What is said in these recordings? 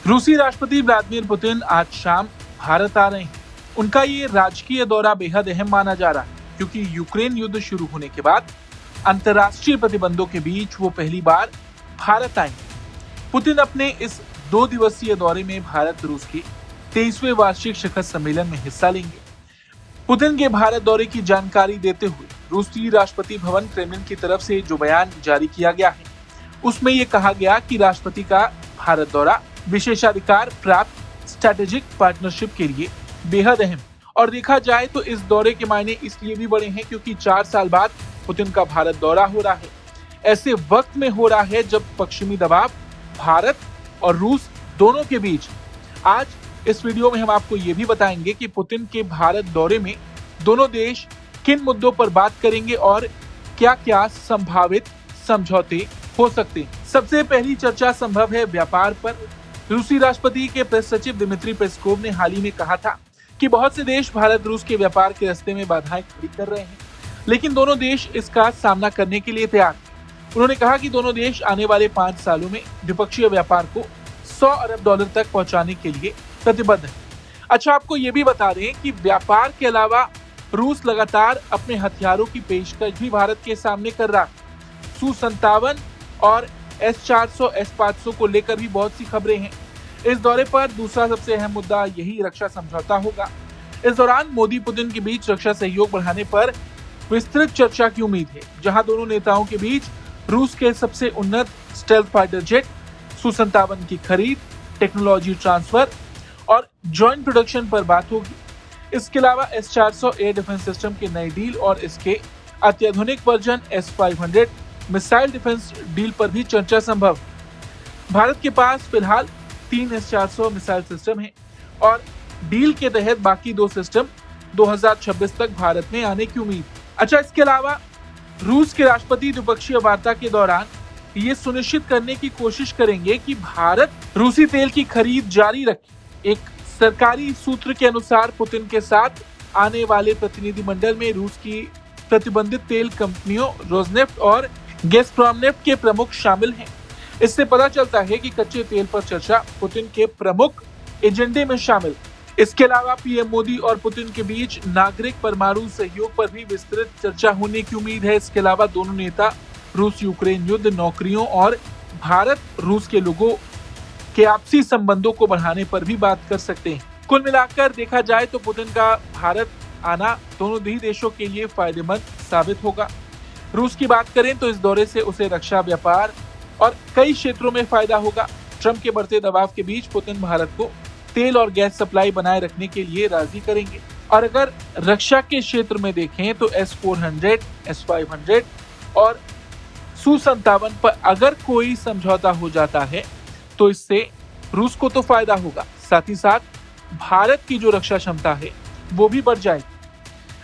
रूसी राष्ट्रपति Vladimir Putin आज शाम भारत आ रहे हैं। उनका ये राजकीय दौरा बेहद अहम माना जा रहा है, क्योंकि यूक्रेन युद्ध शुरू होने के बाद अंतर्राष्ट्रीय प्रतिबंधों के बीच वो पहली बार भारत आएंगे। पुतिन अपने इस 2 दिवसीय दौरे में भारत रूस के 23वें वार्षिक शिखर सम्मेलन में हिस्सा लेंगे। पुतिन के भारत दौरे की जानकारी देते हुए रूसी राष्ट्रपति भवन क्रेमलिन की तरफ से जो बयान जारी किया गया है, उसमें ये कहा गया कि राष्ट्रपति का भारत दौरा विशेषाधिकार प्राप्त स्ट्रेटेजिक पार्टनरशिप के लिए बेहद अहम। और देखा जाए तो इस दौरे के मायने इसलिए भी बड़े हैं क्योंकि 4 साल बाद पुतिन का भारत दौरा हो रहा है। ऐसे वक्त में हो रहा है जब पश्चिमी दबाव भारत और रूस दोनों के बीच। आज इस वीडियो में हम आपको ये भी बताएंगे कि पुतिन के भारत दौरे में दोनों देश किन मुद्दों पर बात करेंगे और क्या-क्या संभावित समझौते हो सकते हैं। सबसे पहली चर्चा संभव है व्यापार पर। रूसी राष्ट्रपति के प्रेस सचिव दिमित्री पेस्कोव ने हाल ही में कहा था कि बहुत से देश भारत रूस के व्यापार के रास्ते में बाधाएं खड़ी कर रहे हैं, लेकिन दोनों देश इसका सामना करने के लिए तैयार हैं। उन्होंने कहा कि दोनों देश आने वाले 5 सालों में द्विपक्षीय व्यापार को $100 अरब तक पहुंचाने के लिए प्रतिबद्ध है। अच्छा, आपको ये भी बता दें कि व्यापार के अलावा रूस लगातार अपने हथियारों की पेशकश भी भारत के सामने कर रहा है। Su-57 और S-400, S-500 को लेकर भी बहुत सी खबरें हैं। इस दौरे पर दूसरा सबसे अहम मुद्दा यही रक्षा समझौता होगा। इस दौरान मोदी पुतिन के बीच रक्षा सहयोग बढ़ाने पर विस्तृत चर्चा की उम्मीद है, जहां दोनों नेताओं के बीच रूस के सबसे उन्नत स्टेल्थ फाइटर जेट Su-57 की खरीद, टेक्नोलॉजी ट्रांसफर और जॉइंट प्रोडक्शन पर बात होगी। इसके अलावा S-400 एयर डिफेंस सिस्टम की नई डील और इसके अत्याधुनिक version S-500 missile defence deal पर भी चर्चा संभव। भारत के पास फिलहाल 3 S-400 मिसाइल सिस्टम है और डील के तहत बाकी 2 सिस्टम 2026 तक भारत में आने की उम्मीद। अच्छा, इसके अलावा रूस के राष्ट्रपति द्विपक्षीय वार्ता के दौरान ये सुनिश्चित करने की कोशिश करेंगे कि भारत रूसी तेल की खरीद जारी रखे। एक सरकारी सूत्र के अनुसार पुतिन के साथ आने वाले प्रतिनिधिमंडल में रूस की प्रतिबंधित तेल कंपनियों रोजनेफ्ट और गैज़प्रोम के प्रमुख शामिल हैं। इससे पता चलता है कि कच्चे तेल पर चर्चा पुतिन के प्रमुख एजेंडे में शामिल। इसके अलावा पीएम मोदी और पुतिन के बीच नागरिक परमाणु सहयोग पर भी विस्तृत चर्चा होने की उम्मीद है। इसके अलावा दोनों नेता रूस यूक्रेन युद्ध, नौकरियों और भारत रूस के लोगों के आपसी संबंधों को बढ़ाने पर भी बात कर सकते हैं। कुल मिलाकर देखा जाए तो पुतिन का भारत आना दोनों ही देशों के लिए फायदेमंद साबित होगा। रूस की बात करें तो इस दौरे से उसे रक्षा, व्यापार और कई क्षेत्रों में फायदा होगा। ट्रंप के बढ़ते दबाव के बीच पुतिन भारत को तेल और गैस सप्लाई बनाए रखने के लिए राजी करेंगे। और अगर रक्षा के क्षेत्र में देखें तो S-400, S-500 और Su-57 पर अगर कोई समझौता हो जाता है तो इससे रूस को तो फायदा होगा, साथ ही साथ भारत की जो रक्षा क्षमता है वो भी बढ़ जाएगी।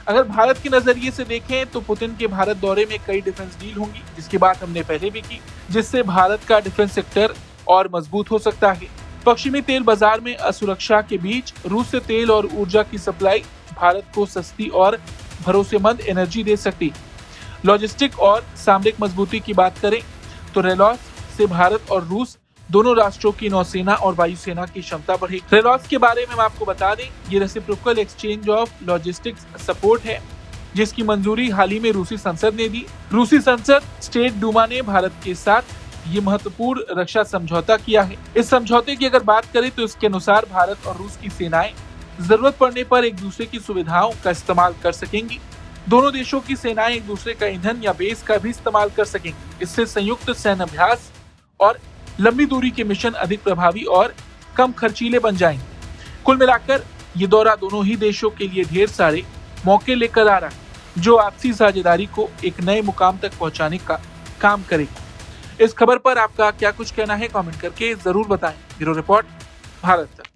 अगर भारत के नजरिए से देखें तो पुतिन के भारत दौरे में कई डिफेंस डील होंगी, जिसकी बात हमने पहले भी की, जिससे भारत का डिफेंस सेक्टर और मजबूत हो सकता है। पश्चिमी तेल बाजार में असुरक्षा के बीच रूस से तेल और ऊर्जा की सप्लाई भारत को सस्ती और भरोसेमंद एनर्जी दे सकती। लॉजिस्टिक और सामरिक मजबूती की बात करें तो रेलॉस से भारत और रूस दोनों राष्ट्रों की नौसेना और वायुसेना की क्षमता बढ़ेगी। रेलॉस के बारे में हम आपको बता दें, ये reciprocal exchange of logistics support है, जिसकी मंजूरी हाल ही में रूसी संसद ने दी। रूसी संसद स्टेट डूमा ने भारत के साथ ये महत्वपूर्ण रक्षा समझौता किया है। इस समझौते की अगर बात करें तो इसके अनुसार भारत और रूस की सेनाएं जरूरत पड़ने पर एक दूसरे की सुविधाओं का इस्तेमाल कर सकेंगी। दोनों देशों की सेनाएं एक दूसरे का ईंधन या बेस का भी इस्तेमाल कर सकेंगी। इससे संयुक्त सैन्य अभ्यास और लंबी दूरी के मिशन अधिक प्रभावी और कम खर्चीले बन जाएंगे। कुल मिलाकर ये दौरा दोनों ही देशों के लिए ढेर सारे मौके लेकर आ रहा है, जो आपसी साझेदारी को एक नए मुकाम तक पहुंचाने का काम करेगा। इस खबर पर आपका क्या कुछ कहना है, कमेंट करके जरूर बताएं। ब्यूरो रिपोर्ट, भारत तक।